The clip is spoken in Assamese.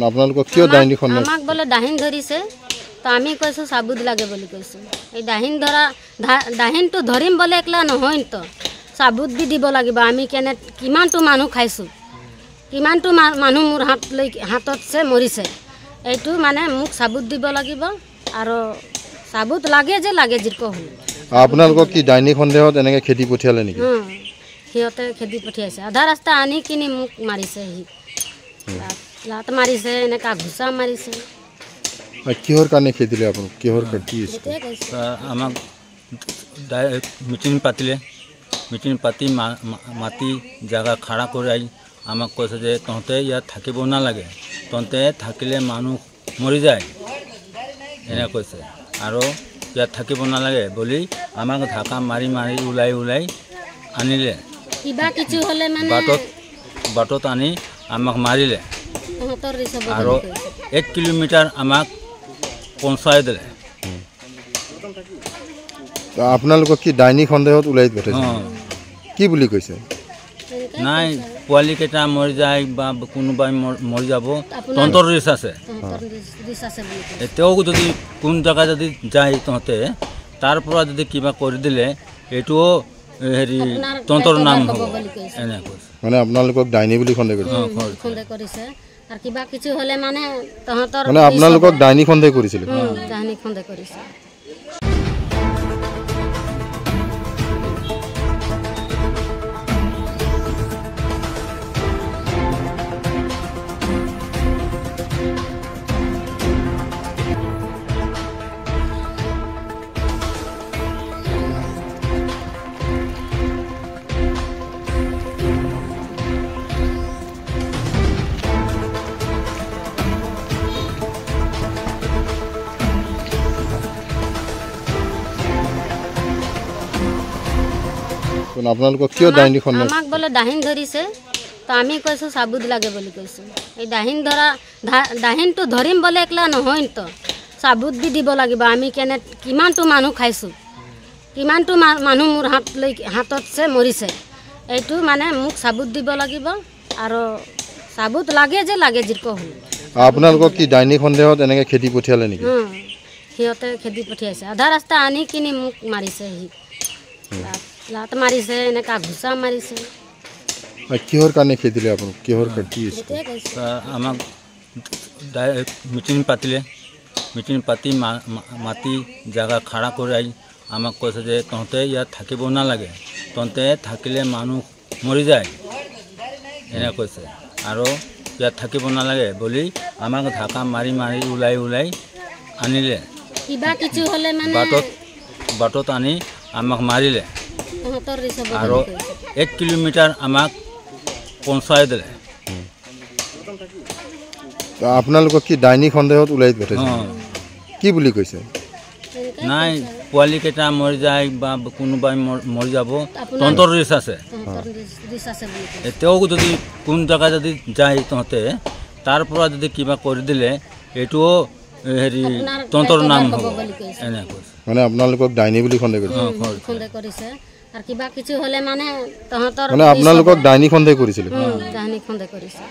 আপোনালোকক কিয় ডাইনী সন্দেহ আমাক বলে ডাহিন ধৰিছে তো আমি কৈছো সাবুত লাগে বুলি কৈছো এই ডাহিন ধৰা ডাহিনটো ধৰিম বলে একলা নহয় তো সাবুত দি দিব লাগিব আমি কেনে কিমানটো মানুহ খাইছো কিমানটো মানুহ মোৰ হাতত সে মৰিছে এইটো মানে মোক সাবুত দিব লাগিব আৰু সাবুত লাগে যে লাগে জিৰক হল আপোনালোকক কি ডাইনী সন্দেহত এনেকে খেদি পঠিয়ালে নেকি সিহঁতে খেদি পঠিয়াইছে আধা ৰাস্তা আনি কিনি মোক মাৰিছে লাত মাৰিছে এনেকা ঘুষা মাৰিছে কিহৰ কাৰণে খেদিলে আপোনাক কিহৰ কি আমাক মিটিং পাতিলে মিটিং পাতি মাটি জায়গা খাৰা কৰাই আমাক কৈছে যে তহঁতে ইয়াত থাকিব নালাগে তহঁতে থাকিলে মানুহ মৰি যায় এনে কৈছে আৰু ইয়াত থাকিব নালাগে বুলি আমাক ঢাকা মাৰি মাৰি ওলাই আনিলে কিবা কিছু হলে মানে বাটত আনি আমাক মাৰিলে আৰু 1 কিলোমিটাৰ আমাক পঞ্চাই দিলে আপোনালোকক কি ডাইনী সন্দেহত ওলাই পঠাইছে কি বুলি কৈছে নাই পোৱালি কেইটা মৰি যায় বা কোনোবাই মৰি যাব তহঁতৰ ৰিস্ক আছে এতিয়াও যদি কোন জায়গা যদি যায় তহঁতে তাৰ পৰা যদি কিবা কৰি দিলে এইটোও হেৰি তহঁতৰ নাম হ'ব এনে কৈছে মানে আপোনালোকক ডাইনী বুলি সন্দেহ কৰিছে আৰু কিবা কিছু হলে মানে তহঁতৰ মানে আপোনালোকক ডাইনী সন্দেহ কৰিছিল ডাইনী সন্দেহ কৰিছে আপোনালোকক কিয় ডাইনী সন্দেহ আমাক বলে ডাহিন ধৰিছে তো আমি কৈছো সাবুত লাগে বুলি কৈছো এই ডাহিনটো ধৰিম বলে একলা নহয় তো সাবুত দি দিব লাগিব আমি কেনে কিমানটো মানুহ খাইছো কিমানটো মানুহ মোৰ হাতত সে মৰিছে এইটো মানে মোক সাবুত দিব লাগিব আৰু সাবুত লাগে যে লাগে জিৰক হল আপোনালোকক কি ডাইনী সন্দেহত এনেকে খেদি পঠিয়ালে নেকি সিহঁতে খেদি পঠিয়াইছে আধা ৰাস্তা আনি কিনি মোক মাৰিছে লাত মাৰিছে এনেকা ঘুষা মাৰিছে কিহৰ কাৰণে খেদিলে আপোনাক কিহৰ কি আমাক মিটিং পাতিলে মিটিং পাতি মাটি জায়গা খাৰা কৰাই আমাক কৈছে যে তহঁতে ইয়াত থাকিব নালাগে তহঁতে থাকিলে মানুহ মৰি যায় এনে কৈছে আৰু ইয়াত থাকিব নালাগে বুলি আমাক ঢাকা মাৰি মাৰি ওলাই আনিলে কিবা কিছু হলে মানে বাটত আনি আমাক মাৰিলে আৰু 1 কিলোমিটাৰ আমাক পঞ্চাই দিলে আপোনালোকক কি ডাইনী সন্দেহত ওলাই পঠাইছে কি বুলি কৈছে নাই পোৱালি কেইটা মৰি যায় বা কোনোবাই মৰি যাব তহঁতৰ ৰিস্ক আছে এতিয়াও যদি কোন জায়গা যদি যায় তহঁতে তাৰ পৰা যদি কিবা কৰি দিলে এইটোও হেৰি তহঁতৰ নাম হ'ব এনে কৈছে মানে আপোনালোকক ডাইনী বুলি সন্দেহ কৰিছে আৰু কিবা কিছু হলে মানে তহঁতৰ মানে আপোনালোকক ডাইনী সন্দেহ কৰিছিল ডাইনী সন্দেহ কৰিছে